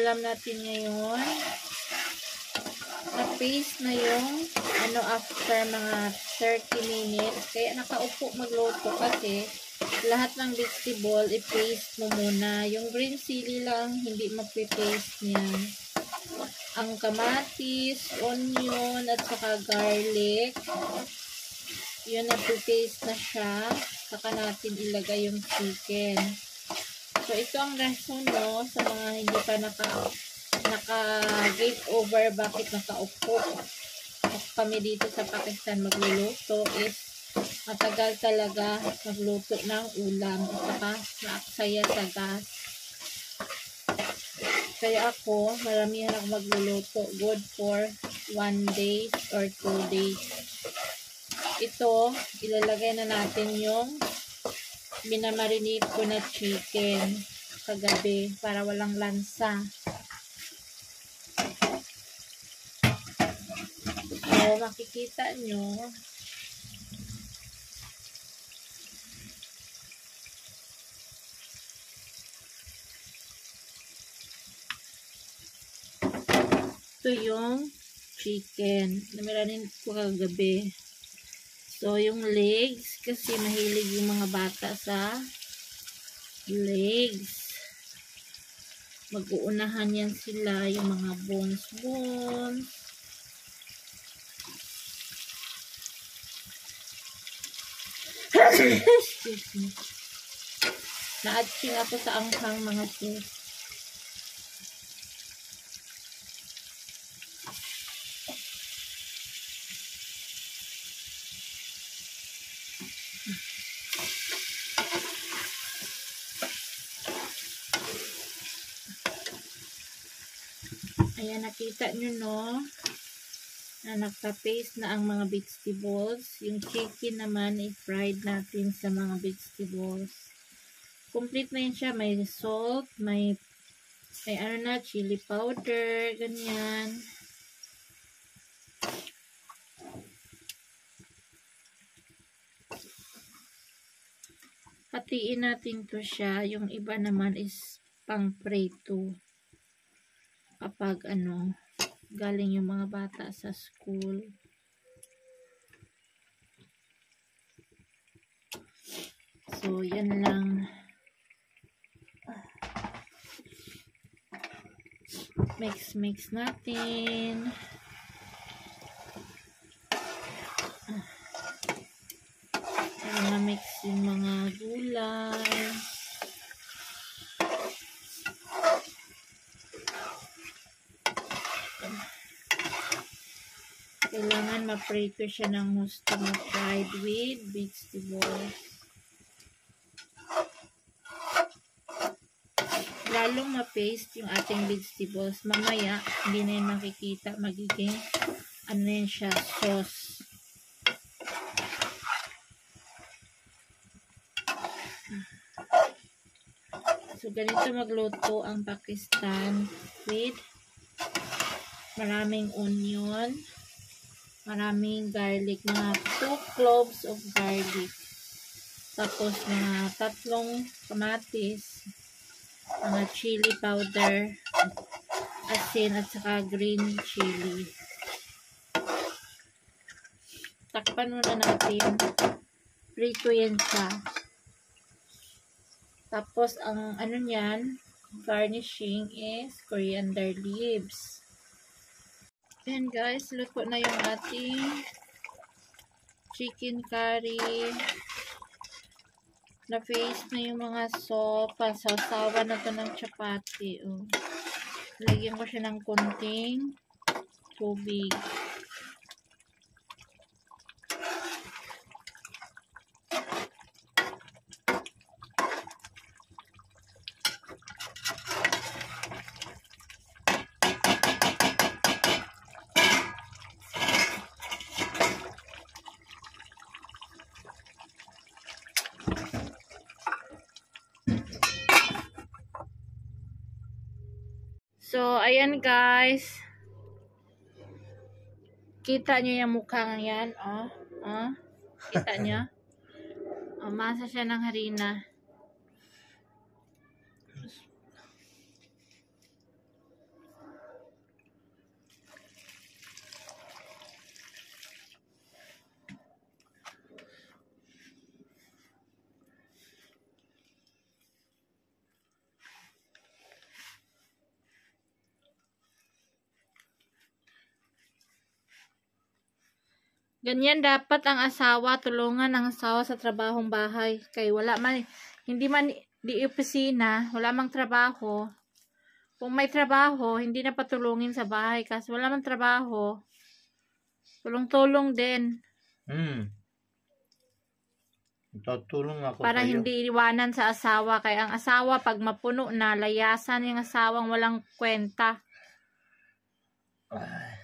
ulam natin ngayon. Na-paste na yung after mga 30 minutes. Kaya nakaupo magluto kasi lahat ng vegetable i-paste mo muna. Yung green chili lang hindi mapipaste niyan. Ang kamatis, onion, at saka garlic. Yun, napipaste na siya. Saka natin ilagay yung chicken. So, ito ang rason, no, sa mga hindi pa naka-gate over, bakit nakaupo kami dito sa Pakistan magluluto is matagal talaga magluto ng ulam at saka naaksaya sa gas. Kaya ako, maramihan ako magluluto. Good for 1 day or 2 days. Ito, ilalagay na natin yung binamarinate ko na chicken kagabi para walang lansa. So, makikita nyo, ito yung chicken. Namiranin ko kagabi. So, yung legs, kasi mahilig yung mga bata sa legs. Mag-uunahan yan sila, yung mga bones. Excuse me. Na-atching ako sa anghang mga sis. Ayan, nakita nyo, no? Na nagpa-paste na ang mga vegetables. Yung chicken naman, i-fried natin sa mga vegetables. Complete na yun siya. May salt, may chili powder, ganyan. Hatiin natin to siya. Yung iba naman is pang-preto. Kapag galing yung mga bata sa school. So, yan lang. Mix natin. Para na-mix yung mga gulay. Kailangan ma-prito siya ng gusto mo fried with vegetables. Lalong ma-paste yung ating vegetables. Mamaya, hindi na yun makikita. Magiging, yun siya, sauce. So, ganito magluto ang Pakistan with maraming onion, maraming garlic, mga 2 cloves of garlic. Tapos, mga 3 kamatis, mga chili powder, asin, at saka green chili. Takpan muna natin. Prito yan siya. Tapos, ang niyan, garnishing is coriander leaves. Ayan guys, luto na yung ating chicken curry. Na-paste na yung mga sopa. Sausawa na to ng chapati. Oh. Lagyan ko siya ng konting tubig. So, ayan guys. Kita nyo yung mukha yan, oh. Oh. Kita nyo? Oh, masa siya ng harina. Ganyan dapat ang asawa, tulungan ang asawa sa trabahong bahay. Kay wala man, hindi man di opisina, wala mang trabaho. Kung may trabaho, hindi na patulungin sa bahay. Kasi wala mang trabaho, tulong-tulong din. Tutulong ako Para sa'yo. hindi iwanan sa asawa. Kaya ang asawa, pag mapuno na, layasan yung asawang walang kwenta. Ay.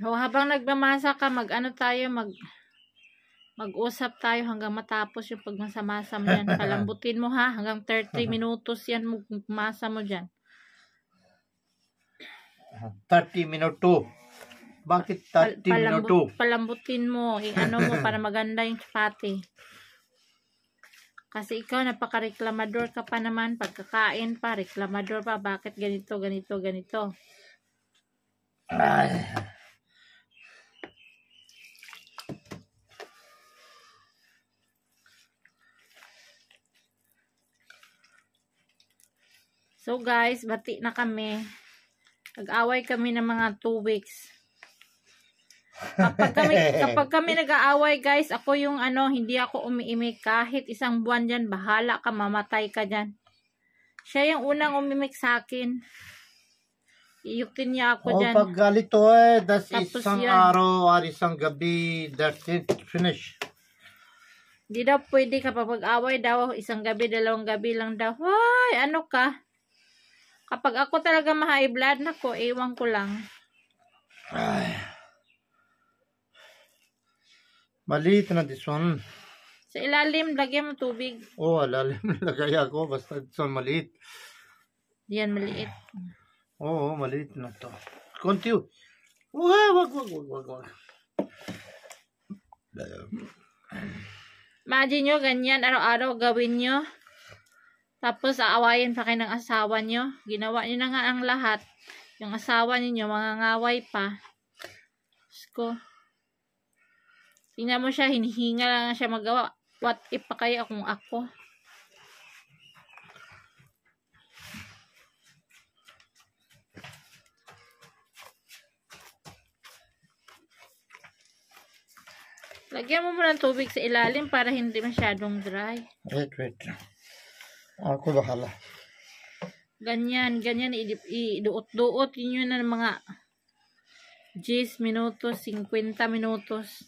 So, habang nagmamasa ka, mag-usap tayo hanggang matapos yung pagmasamasa mo yan. Palambutin mo ha, hanggang 30 minutos yan magmasa mo dyan. 30 minuto. Bakit 30 minuto? Palambutin mo, ano mo para maganda yung chapati. Kasi ikaw napaka-reklamador ka pa naman, pagkakain pa, reklamador pa, bakit ganito, ganito, ganito. Ay. So guys, bati na kami. Nag-away kami ng mga 2 weeks. Kapag kami nag-aaway guys, ako yung hindi ako umiimik kahit 1 buwan dyan, bahala ka, mamatay ka dyan. Siya yung unang umimik sa akin. Iyukin niya ako dyan. Pag galito that's isang araw or isang gabi, that's it, finish. Di daw pwede kapag pag-away daw, 1 gabi, 2 gabi lang daw. Hoy, ano ka? Kapag ako talaga ma-high blood, nako, ewan ko lang. Ay. Maliit na this one. Sa ilalim, lagyan mo tubig. Alalim lagay ako, basta this one maliit. Diyan, maliit. Maliit na to. Konti. Wag. Imagine nyo, ganyan, araw-araw gawin nyo. Tapos, aawayin pa kayo ng asawa nyo. Ginawa nyo na nga ang lahat. Yung asawa ninyo, mangangaway pa. Ko. Tingnan mo siya, hinihinga lang siya magawa. What if pa kaya kung ako? Lagyan mo muna ng tubig sa ilalim para hindi masyadong dry. Wait. Ako bahala. Ganyan, iduot-duot yun na ng mga 10 minutos, 50 minutos,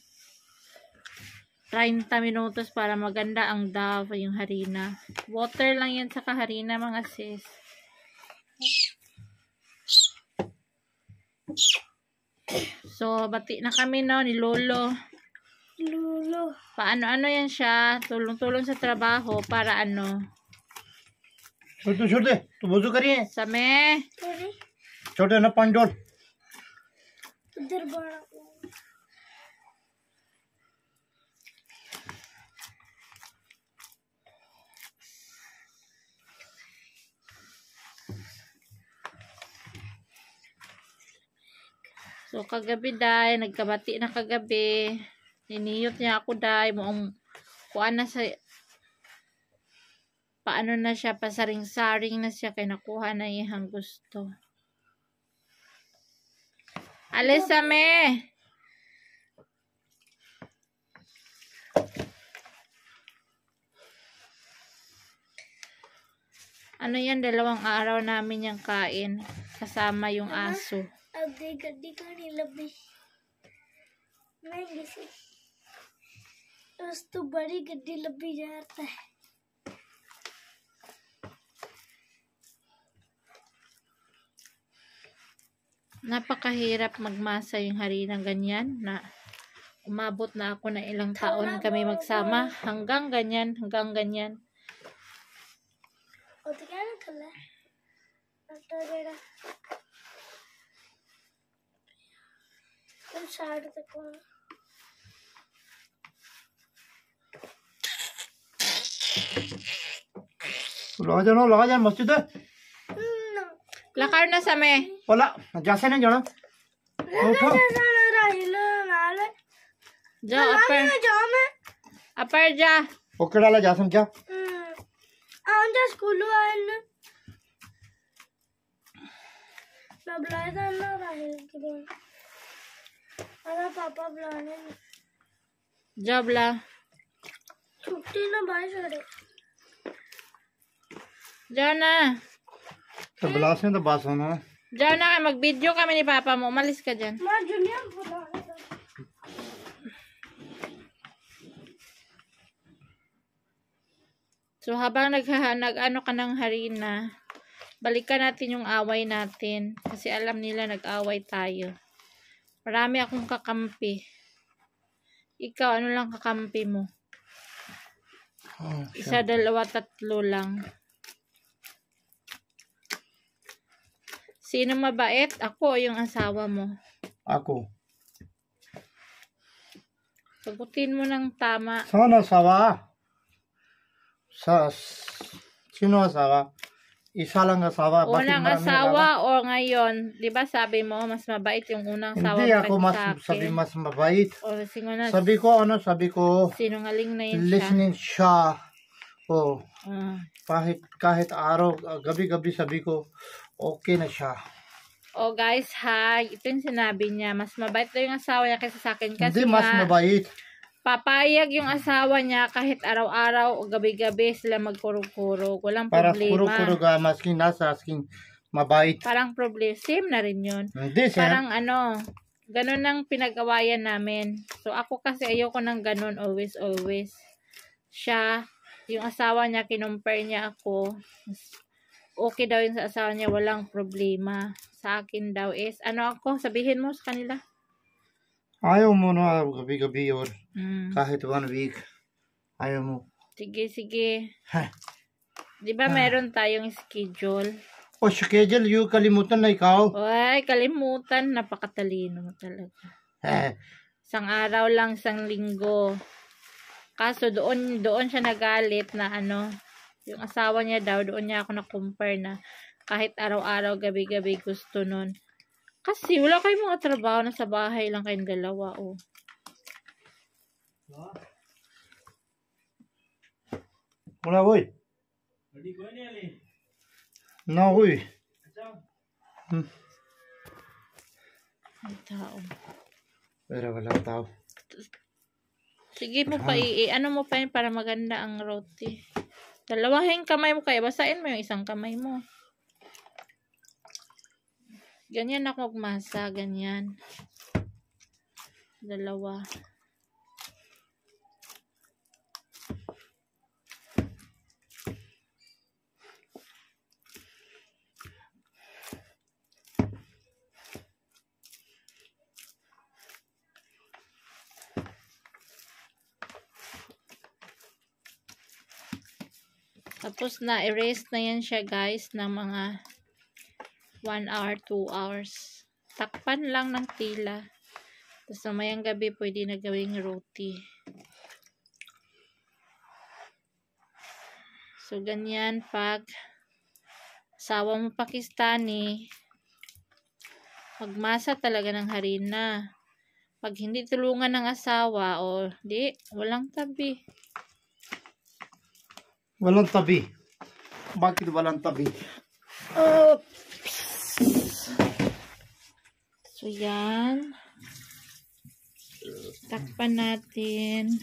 30 minutos para maganda ang dough, yung harina. Water lang yan sa harina mga sis. So, bati na kami ni Lolo. Paano yan siya, tulong-tulong sa trabaho para छोटे तो वजू करिए समय छोटे ना पंडोल उधर बड़ा So kagabi dai nagkabati na kagabi, niniyot niya ako dai moong kuan na sa paano na siya, pasaring-saring na siya, kaya nakuha na iyang gusto. Alis me! Ano yan, 2 araw namin yung kain, kasama yung aso. अब देख गड्डी कहानी लंबी महंगी सी उस तो बड़ी गड्डी लंबी जाता है Napakahirap magmasa yung harina ganyan na umabot na ako na ilang taon kami magsama hanggang ganyan. O तो क्या ना साइड तक लगा जा मस्जिद Lakar na sa me. wala jasa na jana uठो Ja, upper ja. ओके डाला जासन क्या स्कूल मैं बुलाया था ना राहिल के लिए अरे पापा बुलाने Job la. छुट्टी ना भाई सारे Ja na. तो ब्लास में तो बात होना Ja na kayo. Mag-video kami ni Papa mo. Umalis ka dyan. मैं जूनियर बुलाने था So, habang nag-ano ka ng harina, balikan natin yung away natin. Kasi alam nila nag-away tayo. Marami akong kakampi. Ikaw, ano lang kakampi mo? Isa, dalawa, tatlo lang. Sino mabait? Ako o yung asawa mo? ako Sagutin mo ng tama. sana sawa sa sino asawa isa lang asawa Unang asawa o ngayon? Di ba sabi mo, mas mabait yung unang asawa hindi mo ako kaysa mas sa akin? sabi mas mabait O, sige na. sabi ko Sinungaling na yun siya. listening siya oh Ah. kahit araw gabi-gabi sabi ko okay na siya Oh guys ha, ito yung sinabi niya. Mas mabait daw yung asawa niya kaysa sa akin. Kasi hindi mas nga, mabait papayag yung asawa niya kahit araw-araw o gabi-gabi sila magkurog-kurog. Walang para problema. kuro-kuro ga maskin nasa asking mabait Parang problema. Same na rin yun. hindi siya Parang ano, ganun ang pinag-awayan namin. So ako kasi ayoko ng ganun always. Siya, yung asawa niya, kinumpare niya ako. Okay daw yung sa asawa niya, walang problema. Sa akin daw is, ano ako, sabihin mo sa kanila. ayaw mo na gabi-gabi or Mm. kahit 1 week ayaw mo Sige. ha Di ba meron tayong schedule? o schedule yung kalimutan na ikaw Ay, kalimutan. Napakatalino mo talaga. Isang araw lang, isang linggo. Kaso doon siya nagalit na ano, yung asawa niya daw, doon niya ako na-compare na kahit araw-araw, gabi-gabi gusto nun. Kasi wala kayong mga trabaho na sa bahay lang kayong dalawa, oh. wala boy na boy Ang tao. pero walang tao Sige mo pa, ano mo pa yun para maganda ang roti. Dalawahin kamay mo kaya, basain mo yung isang kamay mo. Ganyan ako magmasa, ganyan. Dalawa. Tapos na-erase na yan siya guys ng mga 1 hour, 2 hours. Takpan lang ng tila. Tapos mamayang gabi pwede na gawing roti. So ganyan pag asawa mo Pakistani, magmasa talaga ng harina. Pag hindi tulungan ng asawa, o di, walang tabi. walang tabi bakit walang tabi So, yan. Takpan natin.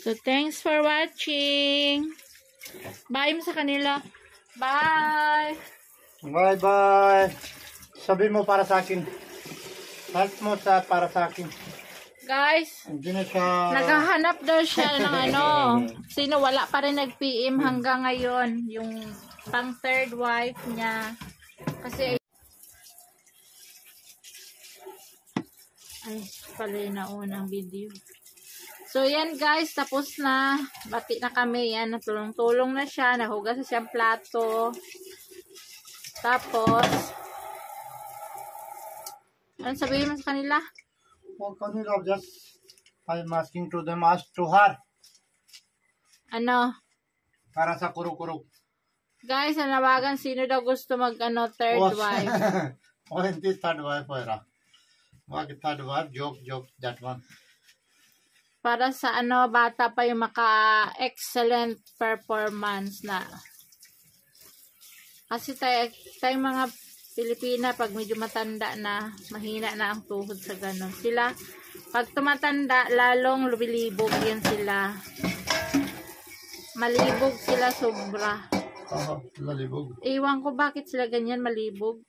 So, thanks for watching. Bye mo sa kanila. Bye! bye bye sabi mo para sa akin help mo para sa akin Guys, hindi na siya naghahanap daw siya ng ano. Sino wala pa rin nag-PM hanggang ngayon. Yung pang third wife niya. Kasi Ay, pala yung naunang video. So, yan guys, tapos na. Bati na kami. Yan, natulong-tulong na siya. Nahugas na siyang plato. Tapos, ano sabihin mo sa kanila? Huwag kanila, just I'm asking to them, ask to her. Ano? Para sa kuro-kuro. Guys, nanawagan sino daw gusto third wife. Oh, hindi third wife, Oira. Wag third wife, joke, that one. Para sa bata pa yung maka-excellent performance na. Kasi tayong mga Pilipina, pag medyo matanda na, mahina na ang tuhod sa ganon. Sila, pag tumatanda, lalong lubilibog yan sila. Malibog sila sobra. Oo, lalibog. Iwan ko bakit sila ganyan malibog.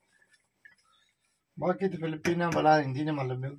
Bakit Pilipina wala, hindi na malibog.